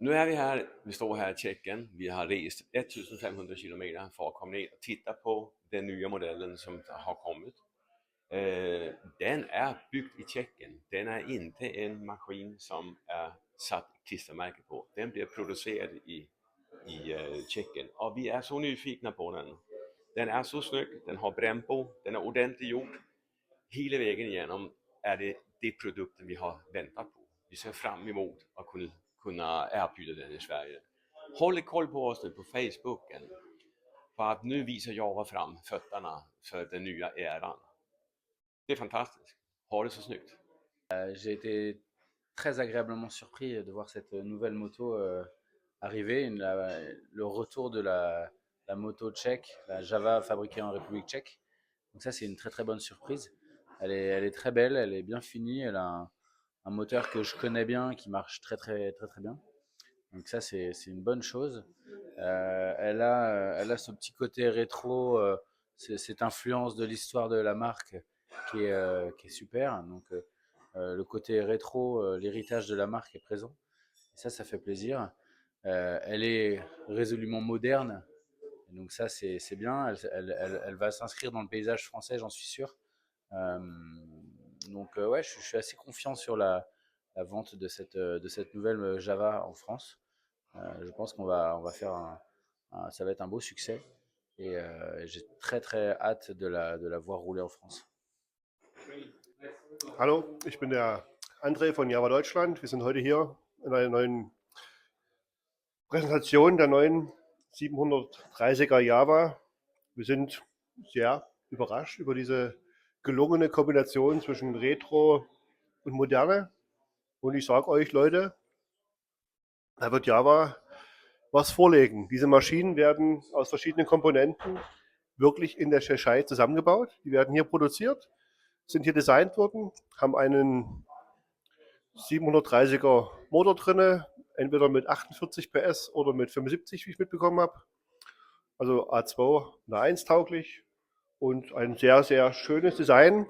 Nu är vi står här i Tjeckien. Vi har rest 1500 kilometer för att komma ner och titta på den nya modellen som har kommit. Den är byggd i Tjeckien. Den är inte en maskin som är satt klistermärke på. Den blir producerad i Tjeckien och vi är så nyfikna på den. Den är så snygg, den har brännbo, den är ordentligt gjord. Hela vägen igenom är det produkten vi har väntat på. Vi ser fram emot att kunna erbjuda den i Sverige. Håll koll på oss nu på Facebooken. För att nu visar jag fram fötterna för den nya eran. Det är fantastiskt. Har det så snyggt. J'ai été très agréablement surpris de voir cette nouvelle moto arriver, le retour de la moto tchèque, la Java fabriquée en République tchèque. Donc ça, c'est une très très bonne surprise. Elle est très belle, elle est bien finie, elle a un moteur que je connais bien, qui marche très très très très bien. Donc ça, c'est une bonne chose. Elle a ce petit côté rétro, cette influence de l'histoire de la marque qui est super. Donc le côté rétro, l'héritage de la marque est présent. Et ça fait plaisir. Elle est résolument moderne. Donc ça, c'est bien. Elle va s'inscrire dans le paysage français, j'en suis sûr. Donc ouais, je suis assez confiant sur la vente de cette nouvelle Java en France. Je pense on va faire ça va être un beau succès. Et j'ai très très hâte de la voir rouler en France. Hallo, ich bin der André von Java Deutschland. Wir sind heute hier in einer neuen Präsentation der neuen 730er Java. Wir sind sehr überrascht über diese gelungene Kombination zwischen Retro und Moderne. Und ich sage euch, Leute, da wird Java was vorlegen. Diese Maschinen werden aus verschiedenen Komponenten wirklich in der Tschechei zusammengebaut. Die werden hier produziert, sind hier designt worden, haben einen 730er Motor drinne, entweder mit 48 PS oder mit 75, wie ich mitbekommen habe. Also A2 und A1 tauglich und ein sehr, sehr schönes Design.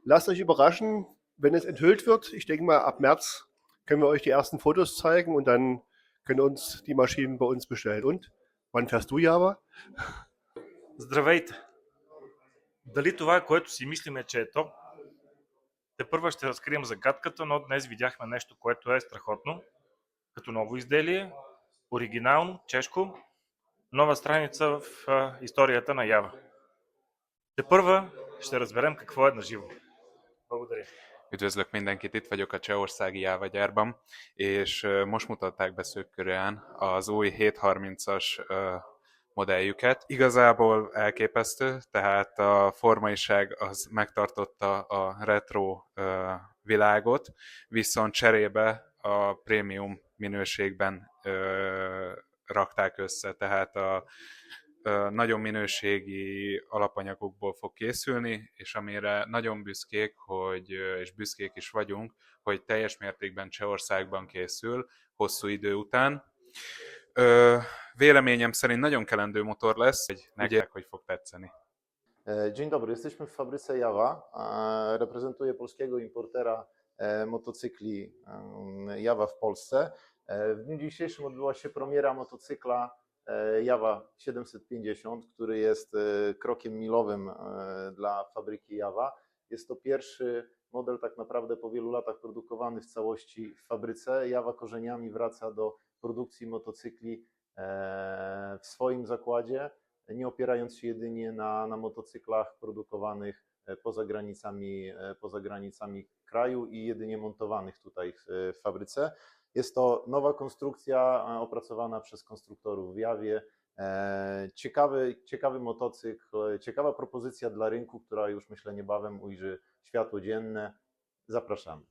Lasst euch überraschen, wenn es enthüllt wird. Ich denke mal, ab März können wir euch die ersten Fotos zeigen und dann können uns die Maschinen bei uns bestellen. Und wann fährst du, Java? Здравейте! Дали това е, което си мислиме, че е то? Тепърва ще разкрием загадката, но днес видяхме нещо, което е страхотно. Като ново изделие, оригинално, чешко, нова страница в историята на Java. Tepörva ще разберем какво е наживо. Благодаря. Üdvözlök mindenkit, itt vagyok a csehországi Java gyárban, és most mutatták be szökkörűen az új 730-as modelljüket. Igazából elképesztő, tehát a formaiság az megtartotta a retro világot, viszont cserébe a prémium minőségben rakták össze, tehát a nagyon minőségi alapanyagokból fog készülni, és amire nagyon büszkék, és büszkék is vagyunk, hogy teljes mértékben Csehországban készül, hosszú idő után. Véleményem szerint nagyon kelendő motor lesz, hogy nektek hogy fog tetszeni. Dzień dobry, jesteśmy w fabryce Java. Reprezentuję polskiego importera motocykli Java w Polsce. W dniu dzisiejszym odbyła się premiera motocykla Java 750, który jest krokiem milowym dla fabryki Java. Jest to pierwszy model tak naprawdę po wielu latach produkowany w całości w fabryce. Java korzeniami wraca do produkcji motocykli w swoim zakładzie, nie opierając się jedynie na motocyklach produkowanych poza granicami kraju i jedynie montowanych tutaj w fabryce. Jest to nowa konstrukcja opracowana przez konstruktorów w Jawie. Ciekawy motocykl, ciekawa propozycja dla rynku, która już myślę niebawem ujrzy światło dzienne. Zapraszamy.